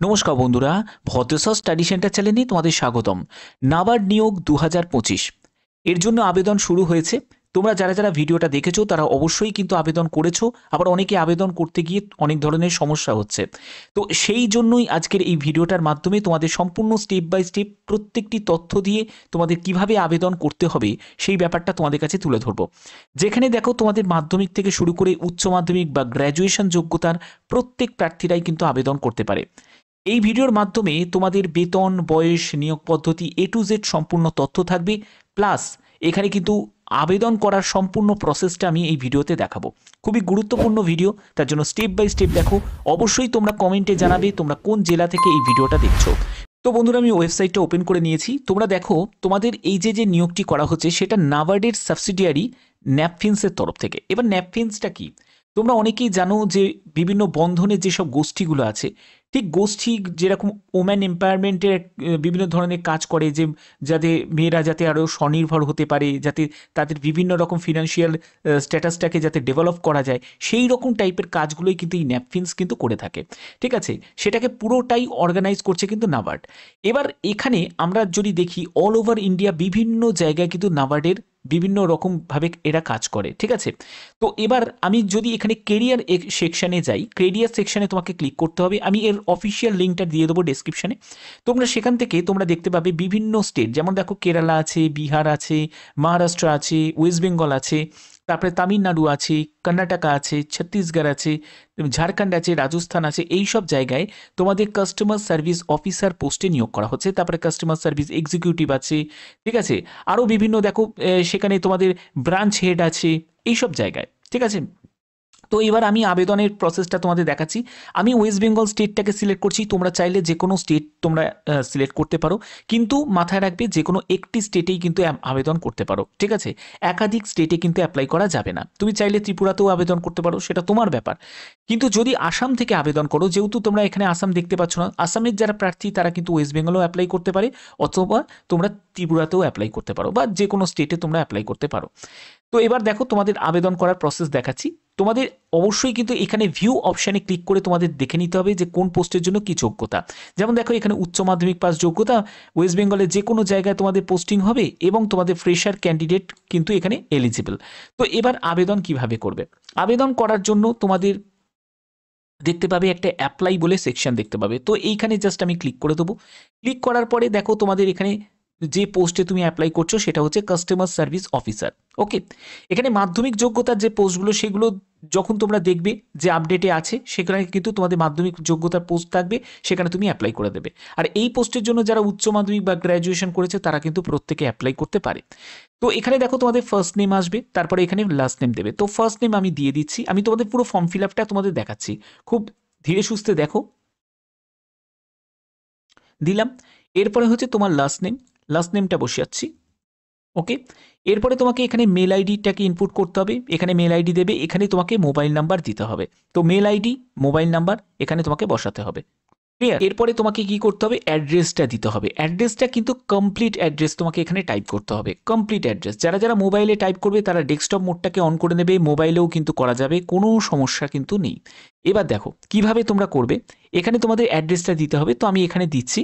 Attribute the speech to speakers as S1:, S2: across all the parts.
S1: নমস্কার বন্ধুরা, ভদ্রসর study centre চ্যানেলে তোমাদের স্বাগতম। নাবার্ড নিয়োগ 2025 এর জন্য আবেদন শুরু হয়েছে। তোমরা যারা যারা ভিডিওটা দেখেছো তারা অবশ্যই কিন্তু আবেদন করেছো, আবার অনেকে আবেদন করতে গিয়ে অনেক ধরনের সমস্যা হচ্ছে। তো সেই জন্যই আজকের এই ভিডিওটার মাধ্যমে তোমাদের সম্পূর্ণ স্টেপ বাই স্টেপ প্রত্যেকটি তথ্য দিয়ে তোমাদের কিভাবে আবেদন করতে হবে সেই ব্যাপারটা তোমাদের কাছে তুলে ধরবো। যেখানে দেখো তোমাদের মাধ্যমিক থেকে শুরু করে উচ্চ মাধ্যমিক বা গ্র্যাজুয়েশন যোগ্যতার প্রত্যেক প্রার্থীরাই কিন্তু আবেদন করতে পারে। এই ভিডিওর মাধ্যমে তোমাদের বেতন, বয়স, নিয়োগ পদ্ধতি A to Z সম্পূর্ণ তথ্য থাকবে। প্লাস এখানে কিন্তু আবেদন করার সম্পূর্ণ প্রসেসটা আমি এই ভিডিওতে দেখাবো। খুবই গুরুত্বপূর্ণ ভিডিও, তার জন্য স্টেপ বাই স্টেপ দেখো। অবশ্যই তোমরা কমেন্টে জানাবে তোমরা কোন জেলা থেকে এই ভিডিওটা দেখছো। তো বন্ধুরা, আমি ওয়েবসাইটটা ওপেন করে নিয়েছি। তোমরা দেখো তোমাদের এই যে নিয়োগটি করা হচ্ছে সেটা নাবার্ডের সাবসিডিয়ারি ন্যাপফিন্সের তরফ থেকে। এবার ন্যাপফিন্সটা কি তোমরা অনেকেই জানো যে বিভিন্ন বন্ধনের যেসব গোষ্ঠীগুলো আছে, ঠিক গোষ্ঠী যেরকম ওম্যান এম্পাওয়ারমেন্টের বিভিন্ন ধরনের কাজ করে, যে যাতে মেয়েরা যাতে আরও স্বনির্ভর হতে পারে, যাতে তাদের বিভিন্ন রকম ফিনান্সিয়াল স্ট্যাটাসটাকে যাতে ডেভেলপ করা যায়, সেই রকম টাইপের কাজগুলোই কিন্তু এই ন্যাপফিন্স কিন্তু করে থাকে। ঠিক আছে, সেটাকে পুরোটাই অর্গানাইজ করছে কিন্তু নাবার্ড। এবার এখানে আমরা যদি দেখি অল ওভার ইন্ডিয়া বিভিন্ন জায়গায় কিন্তু নাবার্ডের বিভিন্ন রকমভাবে এরা কাজ করে। ঠিক আছে, তো এবার আমি যদি এখানে কেরিয়ার সেকশানে যাই, কেরিয়ার সেকশানে তোমাকে ক্লিক করতে হবে। আমি এর অফিসিয়াল লিঙ্কটা দিয়ে দেবো ডেসক্রিপশানে। তোমরা সেখান থেকে তোমরা দেখতে পাবে বিভিন্ন স্টেট, যেমন দেখো কেরালা আছে, বিহার আছে, মহারাষ্ট্র আছে, ওয়েস্ট বেঙ্গল আছে, তারপরে তামিলনাড়ু আছে, কর্ণাটকা আছে, ছত্তিশগড় আছে, ঝাড়খণ্ড আছে, রাজস্থান আছে। এই সব জায়গায় তোমাদের কাস্টমার সার্ভিস অফিসার পোস্টে নিয়োগ করা হচ্ছে। তারপরে কাস্টমার সার্ভিস এক্সিকিউটিভ আছে। ঠিক আছে, আরও বিভিন্ন দেখো সেখানে তোমাদের ব্রাঞ্চ হেড আছে এইসব জায়গায়। ঠিক আছে, তো এবার আমি আবেদনের প্রসেসটা তোমাদের দেখাচ্ছি। আমি ওয়েস্ট বেঙ্গল স্টেটটাকে সিলেক্ট করছি। তোমরা চাইলে যে কোনো স্টেট তোমরা সিলেক্ট করতে পারো, কিন্তু মাথায় রাখবে যে কোনো একটি স্টেটেই কিন্তু আবেদন করতে পারো। ঠিক আছে, একাধিক স্টেটে কিন্তু অ্যাপ্লাই করা যাবে না। তুমি চাইলে ত্রিপুরাতেও আবেদন করতে পারো, সেটা তোমার ব্যাপার। কিন্তু যদি আসাম থেকে আবেদন করো, যেহেতু তোমরা এখানে আসাম দেখতে পাচ্ছ না, আসামের যারা প্রার্থী তারা কিন্তু ওয়েস্ট বেঙ্গলেও অ্যাপ্লাই করতে পারে, অথবা তোমরা ত্রিপুরাতেও অ্যাপ্লাই করতে পারো, বা যে কোনো স্টেটে তোমরা অ্যাপ্লাই করতে পারো। তো এবার দেখো তোমাদের আবেদন করার প্রসেস দেখাচ্ছি। তোমাদের অবশ্যই কিন্তু এখানে ভিউ অপশানে ক্লিক করে তোমাদের দেখে নিতে হবে যে কোন পোস্টের জন্য কি যোগ্যতা। যেমন দেখো এখানে উচ্চ মাধ্যমিক পাস যোগ্যতা, ওয়েস্ট বেঙ্গলের যে কোনো জায়গায় তোমাদের পোস্টিং হবে, এবং তোমাদের ফ্রেশার ক্যান্ডিডেট কিন্তু এখানে এলিজিবল। তো এবার আবেদন কিভাবে করবে? আবেদন করার জন্য তোমাদের দেখতে পাবে একটা অ্যাপ্লাই বলে সেকশন দেখতে পাবে। তো এইখানে জাস্ট আমি ক্লিক করে দেবো। ক্লিক করার পরে দেখো তোমাদের এখানে যে পোস্টে তুমি অ্যাপ্লাই করছো সেটা হচ্ছে কাস্টমার সার্ভিস অফিসার। ওকে, এখানে মাধ্যমিক যোগ্যতার যে পোস্টগুলো সেগুলো যখন তোমরা দেখবে যে আপডেটে আছে, সেখানে কিন্তু তোমাদের মাধ্যমিক যোগ্যতার পোস্ট থাকবে, সেখানে তুমি অ্যাপ্লাই করে দেবে। আর এই পোস্টের জন্য যারা উচ্চ মাধ্যমিক বা গ্র্যাজুয়েশন করেছে তারা কিন্তু প্রত্যেকে অ্যাপ্লাই করতে পারে। তো এখানে দেখো তোমাদের ফার্স্ট নেম আসবে, তারপরে এখানে লাস্ট নেম দেবে। তো ফার্স্ট নেম আমি দিয়ে দিচ্ছি। আমি তোমাদের পুরো ফর্ম ফিল আপটা তোমাদের দেখাচ্ছি, খুব ধীরে সুস্থে দেখো। দিলাম। এরপরে হচ্ছে তোমার লাস্ট নেম, লাস্ট নেমটা বসাচ্ছি। ওকে, এরপরে তোমাকে এখানে মেল আইডিটাকে ইনপুট করতে হবে। এখানে মেল আইডি দেবে, এখানে তোমাকে মোবাইল নাম্বার দিতে হবে। তো মেল আইডি, মোবাইল নাম্বার এখানে তোমাকে বসাতে হবে। ক্লিয়ার? এরপরে তোমাকে কি করতে হবে? অ্যাড্রেসটা দিতে হবে। অ্যাড্রেসটা কিন্তু কমপ্লিট অ্যাড্রেস তোমাকে এখানে টাইপ করতে হবে, কমপ্লিট অ্যাড্রেস। যারা যারা মোবাইলে টাইপ করবে তারা ডেস্কটপ মোডটাকে অন করে নেবে, মোবাইলেও কিন্তু করা যাবে, কোনো সমস্যা কিন্তু নেই। এবার দেখো কিভাবে তোমরা করবে। এখানে তোমাদের অ্যাড্রেসটা দিতে হবে, তো আমি এখানে দিচ্ছি।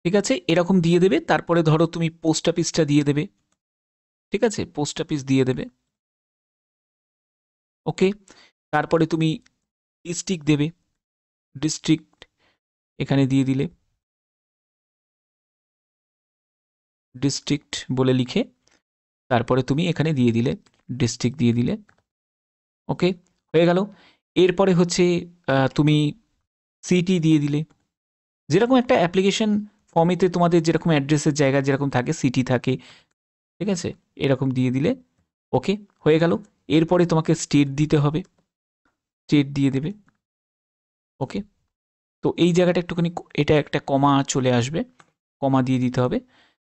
S1: ঠিক আছে, এরকম দিয়ে দেবে। তারপরে ধরো তুমি পোস্ট অফিসটা দিয়ে দেবে। ঠিক আছে, পোস্ট অফিস দিয়ে দেবে। ওকে, তারপরে তুমি ডিস্ট্রিক্ট দেবে, ডিস্ট্রিক্ট এখানে দিয়ে দিলে, ডিস্ট্রিক্ট বলে লিখে তারপরে তুমি এখানে দিয়ে দিলে, ডিস্ট্রিক্ট দিয়ে দিলে। ওকে, হয়ে গেল। এরপরে হচ্ছে তুমি সিটি দিয়ে দিলে। যেরকম একটা অ্যাপ্লিকেশন ফর্মেতে তোমাদের যেরকম অ্যাড্রেসের জায়গা যেরকম থাকে, সিটি থাকে। ঠিক আছে, এরকম দিয়ে দিলে। ওকে, হয়ে গেল। এরপরে তোমাকে স্টেট দিতে হবে, স্টেট দিয়ে দেবে। ওকে, তো এই জায়গাটা একটুখানি এটা একটা কমা চলে আসবে, কমা দিয়ে দিতে হবে।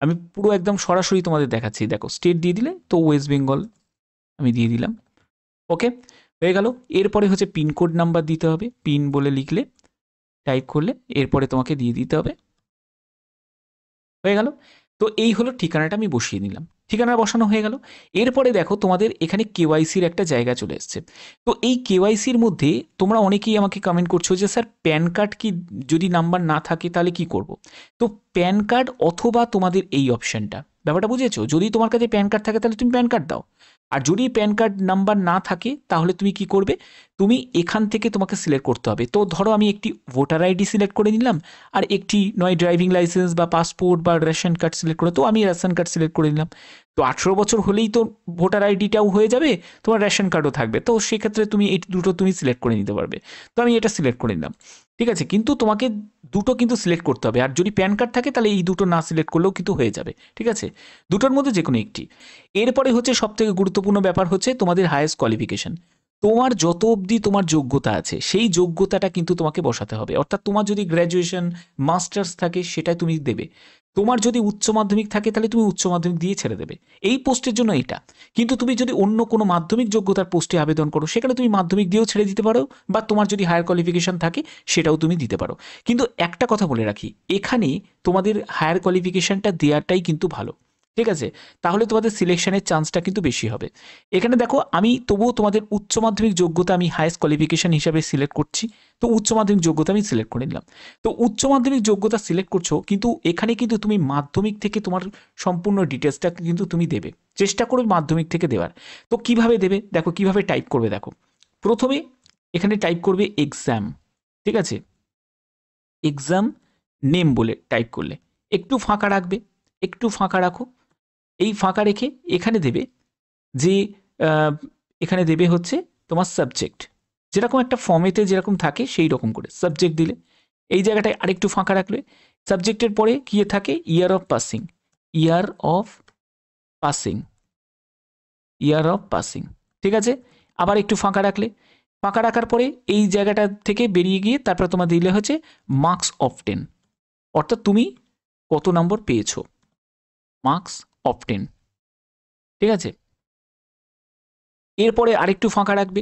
S1: আমি পুরো একদম সরাসরি তোমাদের দেখাচ্ছি। দেখো স্টেট দিয়ে দিলে, তো ওয়েস্ট বেঙ্গল আমি দিয়ে দিলাম। ওকে, হয়ে গেল। এরপরে হচ্ছে পিনকোড নাম্বার দিতে হবে, পিন বলে লিখলে, টাইপ করলে এরপরে তোমাকে দিয়ে দিতে হবে হয়ে গেল। তো এই হলো ঠিকানাটা আমি বসিয়ে নিলাম, ঠিকানা বসানো হয়ে গেল। এরপরে দেখো তোমাদের এখানে কেওয়াইসির একটা জায়গা চলে এসছে। তো এই কেওয়াইসির মধ্যে তোমরা অনেকেই আমাকে কমেন্ট করছো যে স্যার প্যান কার্ড কি যদি নাম্বার না থাকে তাহলে কি করব। তো প্যান কার্ড অথবা তোমাদের এই অপশানটা, ব্যাপারটা বুঝেছো? যদি তোমার কাছে প্যান কার্ড থাকে তাহলে তুমি প্যান কার্ড দাও, আর যদি প্যান কার্ড নাম্বার না থাকে তাহলে তুমি কি করবে, তুমি এখান থেকে তোমাকে সিলেক্ট করতে হবে। তো ধরো আমি একটি ভোটার আইডি সিলেক্ট করে নিলাম, আর একটি নয় ড্রাইভিং লাইসেন্স বা পাসপোর্ট বা রেশন কার্ড সিলেক্ট করে, তো আমি রেশন কার্ড সিলেক্ট করে নিলাম। তো 18 বছর হলেই তো ভোটার আইডিটাও হয়ে যাবে, তোমার রেশন কার্ডও থাকবে, তো সেক্ষেত্রে তুমি এই দুটো তুমি সিলেক্ট করে নিতে পারবে। তো আমি এটা সিলেক্ট করে নিলাম, ঠিক আছে। কিন্তু তোমাকে দুটো কিন্তু সিলেক্ট করতে হবে, আর যদি প্যান কার্ড থাকে তাহলে এই দুটো না সিলেক্ট করলেও কিন্তু হয়ে যাবে, ঠিক আছে, দুটোর মধ্যে যে কোনো একটি। এরপরে হচ্ছে সবথেকে গুরুত্বপূর্ণ ব্যাপার হচ্ছে তোমাদের হায়েস্ট কোয়ালিফিকেশন। তোমার যত অবধি তোমার যোগ্যতা আছে সেই যোগ্যতাটা কিন্তু তোমাকে বসাতে হবে। অর্থাৎ তোমার যদি গ্র্যাজুয়েশন মাস্টার্স থাকে সেটাই তুমি দেবে, তোমার যদি উচ্চ মাধ্যমিক থাকে তাহলে তুমি উচ্চ মাধ্যমিক দিয়ে ছেড়ে দেবে এই পোস্টের জন্য এটা। কিন্তু তুমি যদি অন্য কোনো মাধ্যমিক যোগ্যতার পোস্টে আবেদন করো সেখানে তুমি মাধ্যমিক দিয়েও ছেড়ে দিতে পারো, বা তোমার যদি হায়ার কোয়ালিফিকেশন থাকে সেটাও তুমি দিতে পারো। কিন্তু একটা কথা বলে রাখি, এখানে তোমাদের হায়ার কোয়ালিফিকেশনটা দেওয়াটাই কিন্তু ভালো, ঠিক আছে, তাহলে তোমাদের সিলেকশনের চান্সটা কিন্তু বেশি হবে। এখানে দেখো আমি তবুও তোমাদের উচ্চ মাধ্যমিক যোগ্যতা আমি হায়েস্ট কোয়ালিফিকেশন হিসাবে সিলেক্ট করছি, তো উচ্চ মাধ্যমিক যোগ্যতা আমি সিলেক্ট করে নিলাম। তো উচ্চ মাধ্যমিক যোগ্যতা সিলেক্ট করছো, কিন্তু এখানে কিন্তু তুমি মাধ্যমিক থেকে তোমার সম্পূর্ণ ডিটেলসটা কিন্তু তুমি দেবে, চেষ্টা করবে মাধ্যমিক থেকে দেওয়ার। তো কিভাবে দেবে দেখো, কিভাবে টাইপ করবে দেখো, প্রথমে এখানে টাইপ করবে এক্সাম, ঠিক আছে, এক্সাম নেম বলে টাইপ করলে একটু ফাঁকা রাখবে, একটু ফাঁকা রাখো। এই ফাঁকা রেখে এখানে দেবে যে এখানে দেবে হচ্ছে তোমার সাবজেক্ট, যেরকম একটা ফর্মেতে যেরকম থাকে সেই রকম করে সাবজেক্ট দিলে। এই জায়গাটায় আরেকটু ফাঁকা রাখলে সাবজেক্টের পরে কি থাকে, year of passing, year of passing, year of passing, ঠিক আছে। আবার একটু ফাঁকা রাখলে, ফাঁকা রাখার পরে এই জায়গাটা থেকে বেরিয়ে গিয়ে তারপরে তোমার দিলে হচ্ছে মার্কস অফ 10, অর্থাৎ তুমি কত নম্বর পেয়েছো, মার্কস অফ 10, ঠিক আছে। এরপরে আরেকটু ফাঁকা রাখবে,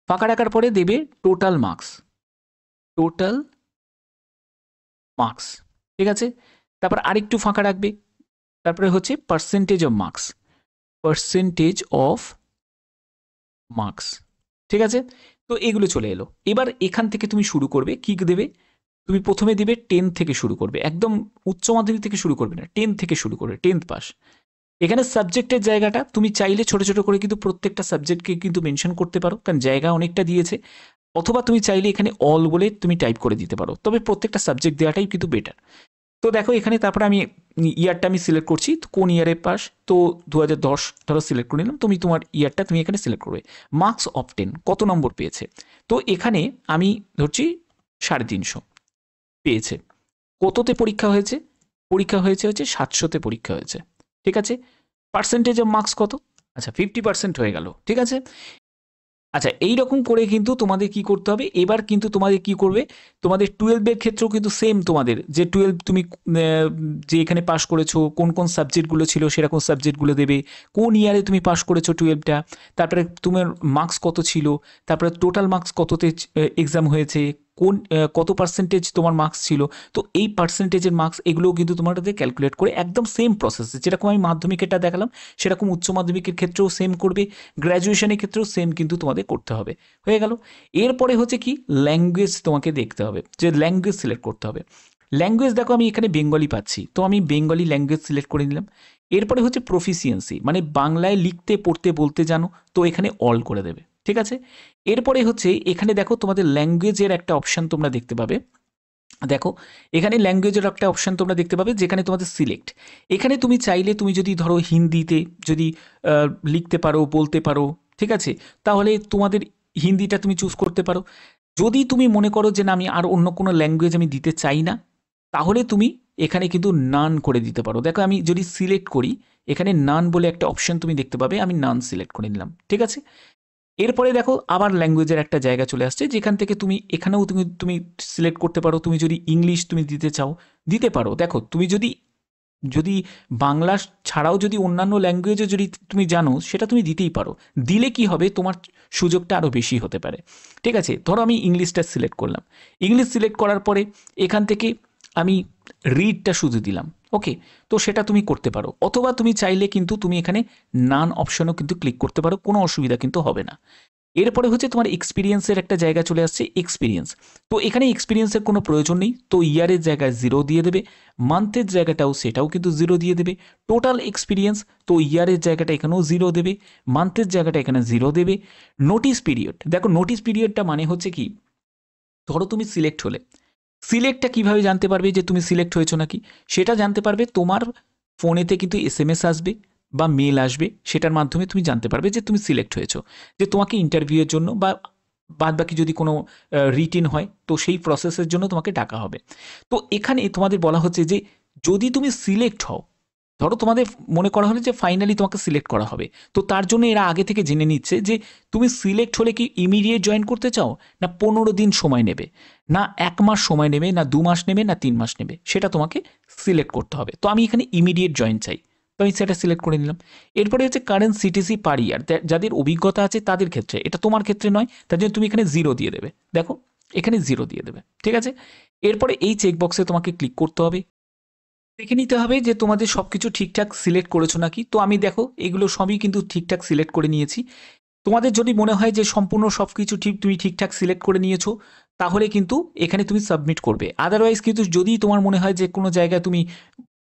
S1: ফাঁকা রাখার পরে দেবে টোটাল মার্কস, টোটাল মার্কস, ঠিক আছে। তারপর আরেকটু ফাঁকা রাখবে, তারপরে হচ্ছে percentage of marks, percentage of marks, ঠিক আছে। তো এগুলো চলে এলো। এবার এখান থেকে তুমি শুরু করবে, কি দেবে, তুমি প্রথমে দেবে 10 থেকে শুরু করবে, একদম উচ্চ মাধ্যমিক থেকে শুরু করবে না, 10 থেকে শুরু করবে, 10th পাস। এখানে সাবজেক্টের জায়গাটা তুমি চাইলে ছোট ছোট করে কিন্তু প্রত্যেকটা সাবজেক্টকে কিন্তু মেনশন করতে পারো, কারণ জায়গা অনেকটা দিয়েছে। অথবা তুমি চাইলে এখানে অল বলে তুমি টাইপ করে দিতে পারো, তবে প্রত্যেকটা সাবজেক্ট দেওয়াটাই কিন্তু বেটার। তো দেখো এখানে তারপরে আমি ইয়ারটা আমি সিলেক্ট করছি, তো কোন ইয়ারে পাস, তো 2010 ধরো সিলেক্ট করে নিলাম, তুমি তোমার ইয়ারটা তুমি এখানে সিলেক্ট করবে। মার্কস অফ 10 কত নম্বর পেয়েছে, তো এখানে আমি ধরছি 350 পেয়েছে। কততে পরীক্ষা হয়েছে, পরীক্ষা হয়েছে হচ্ছে 700তে পরীক্ষা হয়েছে, ঠিক আছে। পার্সেন্টেজ অফ মার্কস কত, আচ্ছা 50% হয়ে গেল, ঠিক আছে। আচ্ছা এই রকম করে কিন্তু তোমাদের কি করতে হবে, এবার কিন্তু তোমাদের কি করবে, তোমাদের 12-এর ক্ষেত্রেও কিন্তু সেম, তোমাদের যে 12 তুমি যে এখানে পাস করেছো কোন কোন সাবজেক্টগুলো ছিল সেরকম সাবজেক্টগুলো দেবে, কোন ইয়ারে তুমি পাস করেছো 12টা, তারপরে তোমার মার্কস কত ছিল, তারপরে টোটাল মার্কস কততে এক্সাম হয়েছে, কোন কত পার্সেন্টেজ তোমার মার্কস ছিল। তো এই পার্সেন্টেজের মার্কস এগুলোও কিন্তু তোমাদের ক্যালকুলেট করে একদম সেম প্রসেসে, যেরকম আমি মাধ্যমিকেরটা দেখালাম সেরকম উচ্চ মাধ্যমিকের ক্ষেত্রেও সেম করবে, গ্র্যাজুয়েশনের ক্ষেত্রেও সেম কিন্তু তোমাদের করতে হবে। হয়ে গেল। এরপরে হচ্ছে কি, ল্যাঙ্গুয়েজ তোমাকে দেখতে হবে, যে ল্যাঙ্গুয়েজ সিলেক্ট করতে হবে। ল্যাঙ্গুয়েজ দেখো আমি এখানে বেঙ্গলি পাচ্ছি, তো আমি বেঙ্গলি ল্যাঙ্গুয়েজ সিলেক্ট করে নিলাম। এরপরে হচ্ছে প্রফিসিয়েন্সি, মানে বাংলায় লিখতে পড়তে বলতে জানো, তো এখানে অল করে দেবে, ঠিক আছে। এরপরে হচ্ছে এখানে দেখো তোমাদের ল্যাঙ্গুয়েজের একটা অপশান তোমরা দেখতে পাবে, দেখো এখানে ল্যাঙ্গুয়েজের একটা অপশান তোমরা দেখতে পাবে যেখানে তোমাদের সিলেক্ট। এখানে তুমি চাইলে তুমি যদি ধরো হিন্দিতে যদি লিখতে পারো বলতে পারো, ঠিক আছে, তাহলে তোমাদের হিন্দিটা তুমি চুজ করতে পারো। যদি তুমি মনে করো যে না আমি আর অন্য কোনো ল্যাঙ্গুয়েজ আমি দিতে চাই না, তাহলে তুমি এখানে কিন্তু নান করে দিতে পারো। দেখো আমি যদি সিলেক্ট করি, এখানে নান বলে একটা অপশান তুমি দেখতে পাবে, আমি নান সিলেক্ট করে নিলাম, ঠিক আছে। এরপরে দেখো আবার ল্যাঙ্গুয়েজের একটা জায়গা চলে আসছে, যেখান থেকে তুমি এখানেও তুমি তুমি সিলেক্ট করতে পারো, তুমি যদি ইংলিশ তুমি দিতে চাও দিতে পারো। দেখো তুমি যদি যদি বাংলা ছাড়াও যদি অন্যান্য ল্যাঙ্গুয়েজও যদি তুমি জানো সেটা তুমি দিতেই পারো, দিলে কি হবে তোমার সুযোগটা আরও বেশি হতে পারে, ঠিক আছে। ধরো আমি ইংলিশটা সিলেক্ট করলাম, ইংলিশ সিলেক্ট করার পরে এখান থেকে আমি রিডটা শুধু দিলাম, ওকে, তো সেটা তুমি করতে পারো, অথবা তুমি চাইলে কিন্তু তুমি এখানে নান অপশনও কিন্তু ক্লিক করতে পারো, কোনো অসুবিধা কিন্তু হবে না। এরপরে হচ্ছে তোমার এক্সপিরিয়েন্সের একটা জায়গা চলে আসছে, এক্সপিরিয়েন্স। তো এখানে এক্সপিরিয়েন্সের কোনো প্রয়োজন নেই, তো ইয়ারের জায়গায় 0 দিয়ে দেবে, মান্থের জায়গাটাও সেটাও কিন্তু 0 দিয়ে দেবে, টোটাল এক্সপিরিয়েন্স, তো ইয়ারের জায়গাটা এখানেও 0 দেবে, মান্থের জায়গাটা এখানে 0 দেবে। নোটিস পিরিয়ড, দেখো নোটিস পিরিয়ডটা মানে হচ্ছে কি, ধরো তুমি সিলেক্ট হলে, সিলেক্টটা কিভাবে জানতে পারবে যে তুমি সিলেক্ট হয়েছো নাকি, সেটা জানতে পারবে তোমার ফোনেতে কিন্তু এসএমএস আসবে বা মেল আসবে, সেটার মাধ্যমে তুমি জানতে পারবে যে তুমি সিলেক্ট হয়েছো, যে তোমাকে ইন্টারভিউয়ের জন্য বা বাদ বাকি যদি কোনো রিটিন হয় তো সেই প্রসেসের জন্য তোমাকে ডাকা হবে। তো এখানে তোমাদের বলা হচ্ছে যে যদি তুমি সিলেক্ট হও, ধরো তোমাদের মনে করা হলো যে ফাইনালি তোমাকে সিলেক্ট করা হবে, তো তার জন্য এরা আগে থেকে জেনে নিচ্ছে যে তুমি সিলেক্ট হলে কি ইমিডিয়েট জয়েন করতে চাও, না 15 দিন সময় নেবে, না 1 মাস সময় নেবে, না 2 মাস নেবে, না 3 মাস নেবে, সেটা তোমাকে সিলেক্ট করতে হবে। তো আমি এখানে ইমিডিয়েট জয়েন চাই, তো আমি সেটা সিলেক্ট করে নিলাম। এরপরে হচ্ছে কারেন্ট সিটিসি পার ইয়ার, যাদের অভিজ্ঞতা আছে তাদের ক্ষেত্রে, এটা তোমার ক্ষেত্রে নয়, তার জন্য তুমি এখানে 0 দিয়ে দেবে, দেখো এখানে 0 দিয়ে দেবে, ঠিক আছে। এরপরে এই চেকবক্সে তোমাকে ক্লিক করতে হবে, দেখে নিতে হবে যে তোমাদের সব কিছু ঠিকঠাক সিলেক্ট করেছো নাকি। তো আমি দেখো এগুলো সবই কিন্তু ঠিকঠাক সিলেক্ট করে নিয়েছি। তোমাদের যদি মনে হয় যে সম্পূর্ণ সব কিছু তুমি ঠিকঠাক সিলেক্ট করে নিয়েছো, তাহলে কিন্তু এখানে তুমি সাবমিট করবে। আদারওয়াইজ কিন্তু যদি তোমার মনে হয় যে কোনো জায়গায় তুমি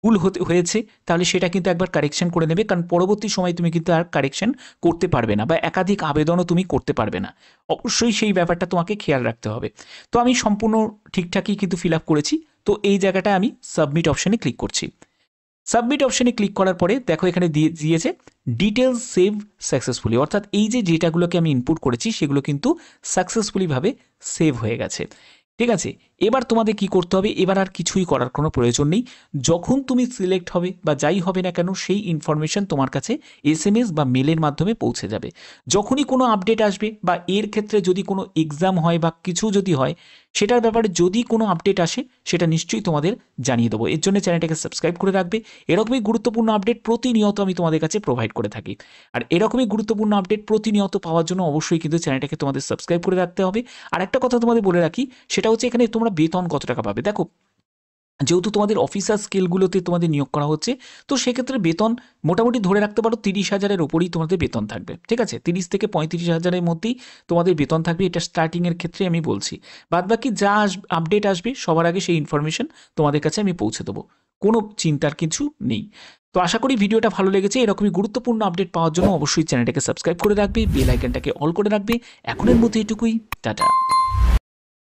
S1: ভুল হয়েছে, তাহলে সেটা কিন্তু একবার কারেকশন করে নেবে, কারণ পরবর্তী সময় তুমি কিন্তু আর কারেকশন করতে পারবে না, বা একাধিক আবেদনও তুমি করতে পারবে না। অবশ্যই সেই ব্যাপারটা তোমাকে খেয়াল রাখতে হবে। তো আমি সম্পূর্ণ ঠিকঠাকই কিন্তু ফিল আপ করেছি। তো এই জায়গাটায় আমি সাবমিট অপশানে ক্লিক করছি। সাবমিট অপশানে ক্লিক করার পরে দেখো এখানে দিয়েছে ডিটেলস সেভ সাকসেসফুলি, অর্থাৎ এই যে ডেটাগুলোকে আমি ইনপুট করেছি সেগুলো কিন্তু সাকসেসফুলিভাবে সেভ হয়ে গেছে, ঠিক আছে। এবার তোমাদের কি করতে হবে, এবার আর কিছুই করার কোনো প্রয়োজন নেই। যখন তুমি সিলেক্ট হবে বা যাই হবে না কেন, সেই ইনফরমেশন তোমার কাছে এসএমএস বা মেলের মাধ্যমে পৌঁছে যাবে। যখনই কোনো আপডেট আসবে, বা এর ক্ষেত্রে যদি কোনো এক্সাম হয় বা কিছু যদি হয়, সেটার ব্যাপারে যদি কোনো আপডেট আসে, সেটা নিশ্চয়ই তোমাদের জানিয়ে দেবো। এর জন্য চ্যানেলটাকে সাবস্ক্রাইব করে রাখবে, এরকমই গুরুত্বপূর্ণ আপডেট প্রতিনিয়ত আমি তোমাদের কাছে প্রোভাইড করে থাকি। আর এরকমই গুরুত্বপূর্ণ আপডেট প্রতিনিয়ত পাওয়ার জন্য অবশ্যই কিন্তু চ্যানেলটাকে তোমাদের সাবস্ক্রাইব করে রাখতে হবে। আর একটা কথা তোমাদের বলে রাখি, সেটা হচ্ছে এখানে তোমরা বেতন কত টাকা পাবে। দেখো, যেহেতু তোমাদের অফিসার স্কেলগুলোতে তোমাদের নিয়োগ করা হচ্ছে, তো সেক্ষেত্রে বেতন মোটামুটি ধরে রাখতে পারো 30,000-এর ওপরেই তোমাদের বেতন থাকবে, ঠিক আছে। 30 থেকে 35,000-এর মধ্যেই তোমাদের বেতন থাকবে, এটা স্টার্টিংয়ের ক্ষেত্রে আমি বলছি। বাদবাকি যা আপডেট আসবে সবার আগে সেই ইনফরমেশন তোমাদের কাছে আমি পৌঁছে দেবো, কোনো চিন্তার কিছু নেই। তো আশা করি ভিডিওটা ভালো লেগেছে। এরকমই গুরুত্বপূর্ণ আপডেট পাওয়ার জন্য অবশ্যই চ্যানেলটাকে সাবস্ক্রাইব করে রাখবে, বেল আইকনটাকে অল করে রাখবে। এখনের মধ্যে এটুকুই, টাটা।